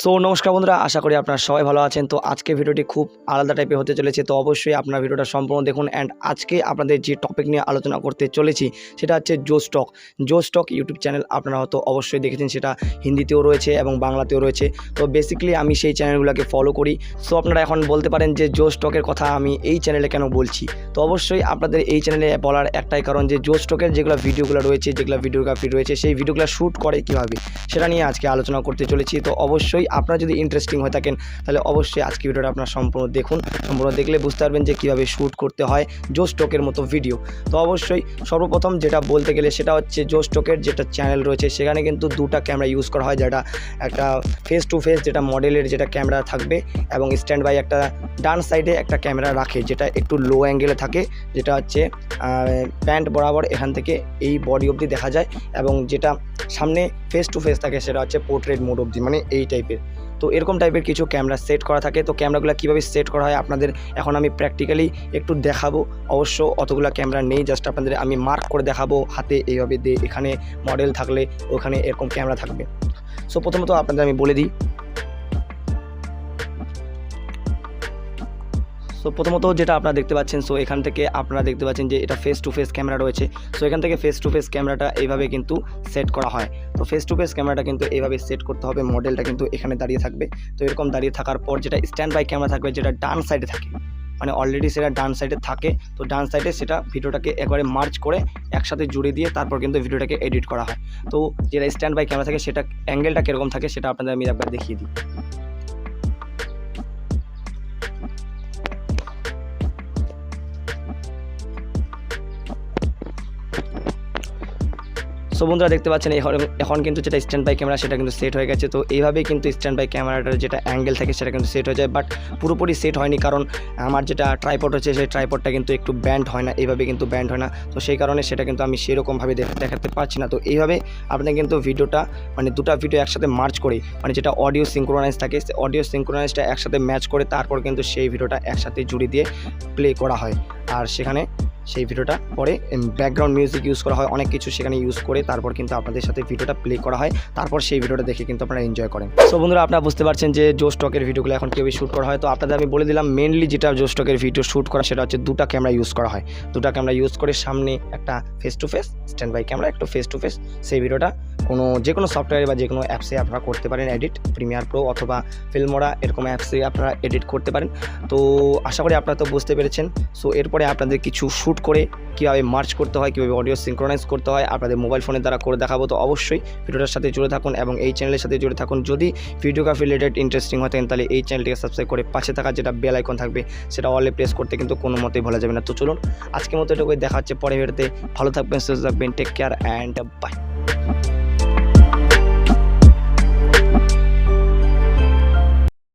So নমস্কার বন্ধুরা, আশা করি আপনারা সবাই ভালো আছেন। তো আজকে ভিডিওটি খুব আলাদা টাইপের হতে চলেছে, তো অবশ্যই আপনারা ভিডিওটা সম্পূর্ণ দেখুন। অ্যান্ড আজকে আপনাদের যে টপিক নিয়ে আলোচনা করতে চলেছি সেটা হচ্ছে জো স্টক ইউটিউব চ্যানেল। আপনারা হয়তো অবশ্যই দেখেছেন, সেটা হিন্দিতেও রয়েছে এবং বাংলাতেও রয়েছে। তো বেসিক্যালি আমি সেই চ্যানেলগুলোকে ফলো করি। সো আপনারা এখন বলতে পারেন যে জো স্টকের কথা আমি এই চ্যানেলে কেন বলছি। তো অবশ্যই আপনাদের এই চ্যানেলে বলার একটাই কারণ যে জো স্টকের যেগুলো ভিডিওগুলো রয়েছে, যেগুলো ভিডিওগ্রাফি রয়েছে, সেই ভিডিওগুলো শ্যুট করে কীভাবে সেটা নিয়ে আজকে আলোচনা করতে চলেছি। তো অবশ্যই আপনারা যদি ইন্টারেস্টিং হয়ে থাকেন তাহলে অবশ্যই আজকে ভিডিওটা আপনারা সম্পূর্ণ দেখুন। সম্পূর্ণ দেখলে বুঝতে পারবেন যে কীভাবে শ্যুট করতে হয় জো স্টকের মতো ভিডিও। তো অবশ্যই সর্বপ্রথম যেটা বলতে গেলে সেটা হচ্ছে জো স্টকের যেটা চ্যানেল রয়েছে সেখানে কিন্তু দুটা ক্যামেরা ইউজ করা হয়, যেটা একটা ফেস টু ফেস যেটা মডেলের যেটা ক্যামেরা থাকবে এবং স্ট্যান্ড বাই একটা ডান সাইডে একটা ক্যামেরা রাখে যেটা একটু লো অ্যাঙ্গেলে থাকে, যেটা হচ্ছে প্যান্ট বরাবর এখান থেকে এই বডি অবধি দেখা যায়, এবং যেটা সামনে ফেস টু ফেস থাকে সেটা হচ্ছে পোর্ট্রেট মোড অবধি, মানে এই টাইপের। তো এরকম টাইপের কিছু ক্যামেরা সেট করা থাকে। তো ক্যামেরাগুলো কীভাবে সেট করা হয় আপনাদের এখন আমি প্র্যাকটিক্যালি একটু দেখাবো। অবশ্য অতগুলো ক্যামেরা নেই, জাস্ট আপনাদের আমি মার্ক করে দেখাবো হাতে এইভাবে দিয়ে, এখানে মডেল থাকলে ওখানে এরকম ক্যামেরা থাকবে। সো প্রথমত আপনাদের আমি বলে দিই। সো প্রথমত যেটা আপনারা দেখতে পাচ্ছেন, সো এখান থেকে আপনারা দেখতে পাচ্ছেন যে এটা ফেস টু ফেস ক্যামেরা রয়েছে। সো এখান থেকে ফেস টু ফেস ক্যামেরাটা এইভাবে কিন্তু সেট করা হয়। তো ফেস টু ফেস ক্যামেরাটা কিন্তু এইভাবে সেট করতে হবে, মডেলটা কিন্তু এখানে দাঁড়িয়ে থাকবে। তো এরকম দাঁড়িয়ে থাকার পর যেটা স্ট্যান্ড বাই ক্যামেরা থাকবে যেটা ডান সাইডে থাকে, মানে অলরেডি সেটা ডান সাইডে থাকে। তো ডান সাইডে সেটা ভিডিওটাকে একবারে মার্চ করে একসাথে জুড়ে দিয়ে তারপর কিন্তু ভিডিওটাকে এডিট করা হয়। তো যেটা স্ট্যান্ড বাই ক্যামেরা থাকে সেটা অ্যাঙ্গেলটা কীরকম থাকে সেটা আপনাদের আমি একবার দেখিয়ে দিই। সো বন্ধুরা দেখতে পাচ্ছেন এখন কিন্তু যেটা স্ট্যান্ড বাই ক্যামেরা সেটা কিন্তু সেট হয়ে গেছে। তো এইভাবেই কিন্তু স্ট্যান্ড বাই ক্যামেরাটার যেটা অ্যাঙ্গেল থাকে সেটা কিন্তু সেট হয়ে যায়, বাট পুরোপুরি সেট হয়নি, কারণ আমার যেটা ট্রাইপড হচ্ছে সেই ট্রাইপডটা কিন্তু একটু ব্যান্ড হয় না, এইভাবে কিন্তু ব্যান্ড হয় না। তো সেই কারণে সেটা কিন্তু আমি সেরকমভাবে দেখাতে পারছি না। তো এইভাবে আপনি কিন্তু ভিডিওটা মানে দুটো ভিডিও একসাথে মার্চ করে, মানে যেটা অডিও সিঙ্ক্রোনাইজ থাকে অডিও সিঙ্ক্রোনাইজটা একসাথে ম্যাচ করে তারপর কিন্তু সেই ভিডিওটা একসাথে জুড়ে দিয়ে প্লে করা হয়। আর সেখানে সেই ভিডিওটা পরে ব্যাকগ্রাউন্ড মিউজিক ইউজ করা হয়, অনেক কিছু সেখানে ইউজ করে তারপর কিন্তু আপনাদের সাথে ভিডিওটা প্লে করা হয়, তারপর সেই ভিডিওটা দেখে কিন্তু আপনারা এনজয় করেন। সো বন্ধুরা আপনারা বুঝতে পারছেন যে জো স্টকের ভিডিওগুলো এখন কীভাবে শ্যুট করা হয়। তো আপনাদের আমি বলে দিলাম মেনলি যেটা জো স্টকের ভিডিও শ্যুট করা সেটা হচ্ছে দুটা ক্যামেরা ইউজ করা হয়। দুটা ক্যামেরা ইউজ করে সামনে একটা face to face stand by camera, একটু ফেস টু ফেস, সেই ভিডিওটা যে কোনো সফটওয়্যারে বা যে কোনো অ্যাপসে আপনারা করতে পারেন এডিট, প্রিমিয়ার প্রো অথবা ফিল্মোরা এরকম অ্যাপসে আপনারা এডিট করতে পারেন। তো আশা করি আপনারা তো বুঝতে পেরেছেন। সো এরপরে আপনাদের কিছু শ্যুট করে কীভাবে মার্চ করতে হয়, কীভাবে অডিও সিঙ্ক্রোনাইজ করতে হয় আপনাদের মোবাইল ফোনের দ্বারা করে দেখাবো। তো অবশ্যই ভিডিওটার সাথে জুড়ে থাকুন এবং এই চ্যানেলের সাথে জুড়ে থাকুন। যদি ভিডিওগ্রাফি রিলেটেড ইন্টারেস্টিং হয়ে থাকেন তাহলে এই চ্যানেলটিকে সাবস্ক্রাইব করে পাশে থাকা যেটা বেল আইকন থাকবে সেটা অলে প্রেস করতে কিন্তু কোনো মতেই ভোলা যাবে না। তো চলুন আজকের মতো এটুকুই, দেখা হচ্ছে পরে ভিডিওতে। ভালো থাকবেন, সুস্থ থাকবেন, টেক কেয়ার অ্যান্ড বাই।